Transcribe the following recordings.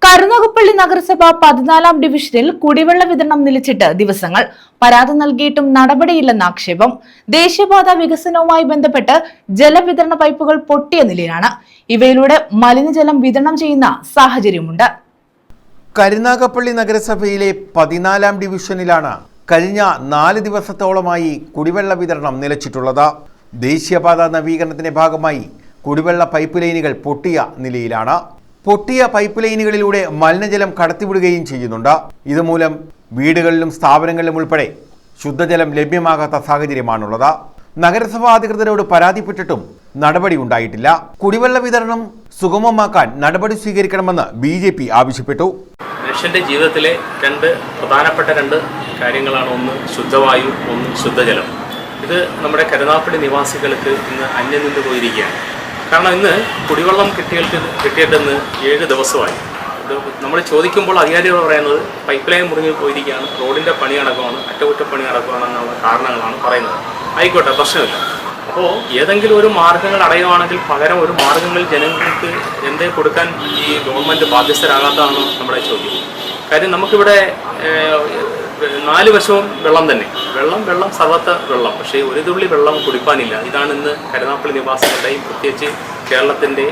കരുനാഗപ്പള്ളി നഗരസഭ 14-ാം ഡിവിഷനിൽ കുടിവെള്ള വിതരണം നിലച്ചിട്ട് ദിവസങ്ങൾ. പരാതി നൽകിയിട്ടും നടപടിയില്ലെന്ന ആക്ഷേപം. ദേശീയപാത വികസനവുമായി ബന്ധപ്പെട്ട് ജലവിതരണ പൈപ്പുകൾ പൊട്ടിയ നിലയിലാണ്. ഇവയിലൂടെ മലിനജലം വിതരണം ചെയ്യുന്ന സാഹചര്യമുണ്ട്. കരുനാഗപ്പള്ളി നഗരസഭയിലെ 14-ാം ഡിവിഷനിലാണ് കഴിഞ്ഞ 4 ദിവസത്തോളമായി കുടിവെള്ള വിതരണം നിലച്ചിട്ടുള്ളത്. ദേശീയപാത നവീകരണത്തിന്റെ ഭാഗമായി കുടിവെള്ള പൈപ്പ് ലൈനുകൾ പൊട്ടിയ നിലയിലാണ്. പൊട്ടിയ പൈപ്പ് ലൈനുകളിലൂടെ മലിനജലം കടത്തിവിടുകയും ചെയ്യുന്നുണ്ട്. ഇതുമൂലം വീടുകളിലും സ്ഥാപനങ്ങളിലും ഉൾപ്പെടെ ശുദ്ധജലം ലഭ്യമാകാത്ത സാഹചര്യമാണുള്ളത്. നഗരസഭാ അധികൃതരോട് പരാതിപ്പെട്ടിട്ടും നടപടി ഉണ്ടായിട്ടില്ല. കുടിവെള്ള വിതരണം സുഗമമാക്കാൻ നടപടി സ്വീകരിക്കണമെന്ന് BJP ആവശ്യപ്പെട്ടു. മനുഷ്യന്റെ ജീവിതത്തിലെ പ്രധാനപ്പെട്ട രണ്ട് കാര്യങ്ങളാണ്, ഒന്ന് ശുദ്ധവായു, ഒന്ന് ശുദ്ധജലം. ഇത് നമ്മുടെ കരുനാഗപ്പള്ളി നിവാസികൾക്ക് ഇന്ന് അന്യം നിന്ന് പോയിരിക്കുകയാണ്. കാരണം ഇന്ന് കുടിവെള്ളം കിട്ടിയിട്ടെന്ന് 7 ദിവസമായി. ഇത് നമ്മൾ ചോദിക്കുമ്പോൾ അധികാരികൾ പറയുന്നത് പൈപ്പ് ലൈൻ മുറിഞ്ഞു പോയിരിക്കുകയാണ്, റോഡിൻ്റെ പണി നടക്കുകയാണ്, അറ്റകുറ്റപ്പണി നടക്കുകയാണെന്നുള്ള കാരണങ്ങളാണ് പറയുന്നത്. ആയിക്കോട്ടെ, പ്രശ്നമില്ല. അപ്പോൾ ഏതെങ്കിലും ഒരു മാർഗ്ഗങ്ങൾ അടയുവാണെങ്കിൽ പകരം ഒരു മാർഗ്ഗങ്ങളിൽ ജനങ്ങൾക്ക് എന്തേ കൊടുക്കാൻ ഈ ഗവൺമെൻറ് ബാധ്യസ്ഥരാകാത്തതാണ് നമ്മുടെ ചോദ്യം. കാര്യം നമുക്കിവിടെ 4 വശവും വെള്ളം തന്നെ, വെള്ളം സർവ്വത്ര വെള്ളം. പക്ഷേ ഒരു തുള്ളി വെള്ളം കുടിപ്പാനില്ല. ഇതാണ് ഇന്ന് കരുനാഗപ്പള്ളി നിവാസികളുടെയും പ്രത്യേകിച്ച് കേരളത്തിൻ്റെ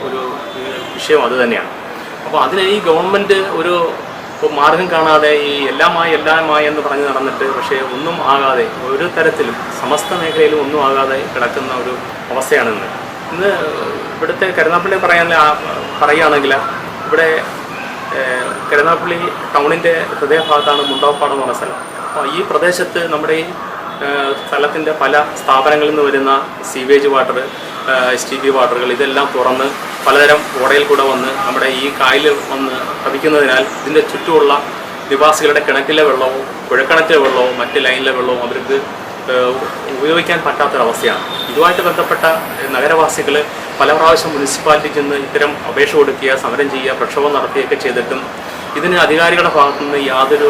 ഒരു വിഷയം അത് തന്നെയാണ്. അപ്പോൾ അതിന് ഈ ഗവൺമെൻറ് ഒരു മാർഗം കാണാതെ ഈ എല്ലാമായി എന്ന് പറഞ്ഞ് നടന്നിട്ട് പക്ഷേ ഒന്നും ആകാതെ, ഒരു തരത്തിലും സമസ്ത മേഖലയിലും ഒന്നും ആകാതെ കിടക്കുന്ന ഒരു അവസ്ഥയാണ് ഇന്ന് ഇവിടുത്തെ കരുനാഗപ്പള്ളി പറയുകയാണെങ്കിൽ ഇവിടെ കരുനാഗപ്പള്ളി ടൗണിൻ്റെ ഹൃദയഭാഗത്താണ് മുണ്ടാപ്പാടം എന്ന് പറഞ്ഞ സ്ഥലം. അപ്പോൾ ഈ പ്രദേശത്ത് നമ്മുടെ ഈ സ്ഥലത്തിൻ്റെ പല സ്ഥാപനങ്ങളിൽ നിന്ന് വരുന്ന സീവേജ് വാട്ടർ, STP വാട്ടറുകൾ ഇതെല്ലാം തുറന്ന് പലതരം ഓടയിൽ കൂടെ വന്ന് നമ്മുടെ ഈ കായൽ വന്ന് പതിക്കുന്നതിനാൽ ഇതിൻ്റെ ചുറ്റുമുള്ള നിവാസികളുടെ കിണറ്റിലെ വെള്ളവും കുഴക്കിണറ്റിലെ വെള്ളവും മറ്റ് ലൈനിലെ വെള്ളവും അവർക്ക് ഉപയോഗിക്കാൻ പറ്റാത്തൊരവസ്ഥയാണ്. ഇതുമായിട്ട് ബന്ധപ്പെട്ട നഗരവാസികൾ പല പ്രാവശ്യം മുനിസിപ്പാലിറ്റി ചെന്ന് ഇത്തരം അപേക്ഷ കൊടുക്കുക, സമരം ചെയ്യുക, പ്രക്ഷോഭം നടത്തുകയൊക്കെ ചെയ്തിട്ടും ഇതിന് അധികാരികളുടെ ഭാഗത്തുനിന്ന് യാതൊരു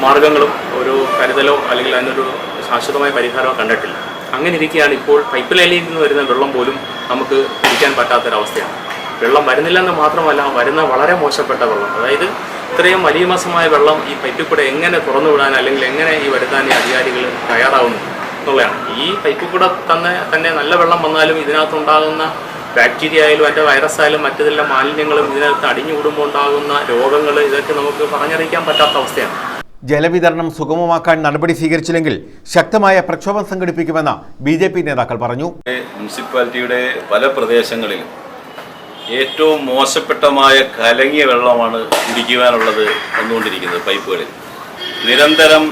മാർഗങ്ങളും ഒരു കരുതലോ അല്ലെങ്കിൽ അതിനൊരു ശാശ്വതമായ പരിഹാരമോ കണ്ടിട്ടില്ല. അങ്ങനെ ഇരിക്കുകയാണ് ഇപ്പോൾ പൈപ്പ് ലൈനിൽ നിന്ന് വരുന്ന വെള്ളം പോലും നമുക്ക് കുടിക്കാൻ പറ്റാത്തൊരവസ്ഥയാണ്. വെള്ളം വരുന്നില്ലെന്ന് മാത്രമല്ല, വരുന്ന വളരെ മോശപ്പെട്ട വെള്ളം, അതായത് ഇത്രയും മലീമസമായ വെള്ളം ഈ പൈപ്പിൽ കൂടെ എങ്ങനെ തുറന്നു വിടാൻ അല്ലെങ്കിൽ എങ്ങനെ ഈ വരുത്താൻ ഈ അധികാരികൾ തയ്യാറാവുന്നു എന്നുള്ളതാണ്. ഈ പൈപ്പിൽ കൂടെ തന്നെ നല്ല വെള്ളം വന്നാലും ഇതിനകത്തുണ്ടാകുന്ന ബാക്ടീരിയ ആയാലും അതിൻ്റെ വൈറസ് ആയാലും മറ്റെല്ലാം മാലിന്യങ്ങളും ഇതിനകത്ത് അടിഞ്ഞുകൂടുമ്പോൾ ഉണ്ടാകുന്ന രോഗങ്ങൾ, ഇതൊക്കെ നമുക്ക് പറഞ്ഞറിയിക്കാൻ പറ്റാത്ത അവസ്ഥയാണ്. ജലവിതരണം സുഗമമാക്കാൻ നടപടി സ്വീകരിച്ചില്ലെങ്കിൽ ശക്തമായ പ്രക്ഷോഭം സംഘടിപ്പിക്കുമെന്ന് BJP നേതാക്കൾ പറഞ്ഞു. മുനിസിപ്പാലിറ്റിയുടെ പല പ്രദേശങ്ങളിലും ഏറ്റവും മോശപ്പെട്ടമായ കലങ്ങിയ വെള്ളമാണ് കുടിക്കുവാനുള്ളത് വന്നുകൊണ്ടിരിക്കുന്നത്. പൈപ്പുകളിൽ നിരന്തരം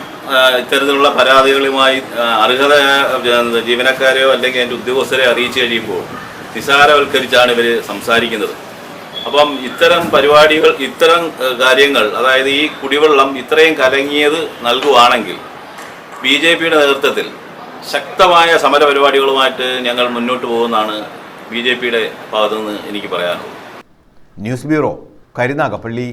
ഇത്തരത്തിലുള്ള പരാതികളുമായി അർഹത ജീവനക്കാരെയോ അല്ലെങ്കിൽ അതിൻ്റെ ഉദ്യോഗസ്ഥരെ അറിയിച്ചു കഴിയുമ്പോൾ നിസാരവൽക്കരിച്ചാണ് ഇവർ സംസാരിക്കുന്നത്. അപ്പം ഇത്തരം പരിപാടികൾ, ഇത്തരം കാര്യങ്ങൾ, അതായത് ഈ കുടിവെള്ളം ഇത്രയും കലങ്ങിയത് നൽകുവാണെങ്കിൽ BJPയുടെ നേതൃത്വത്തിൽ ശക്തമായ സമര പരിപാടികളുമായിട്ട് ഞങ്ങൾ മുന്നോട്ട് പോകുമെന്നാണ് BJPയുടെ ഭാഗത്തുനിന്ന് എനിക്ക് പറയാനുള്ളത്. News bureau, Karunagappally.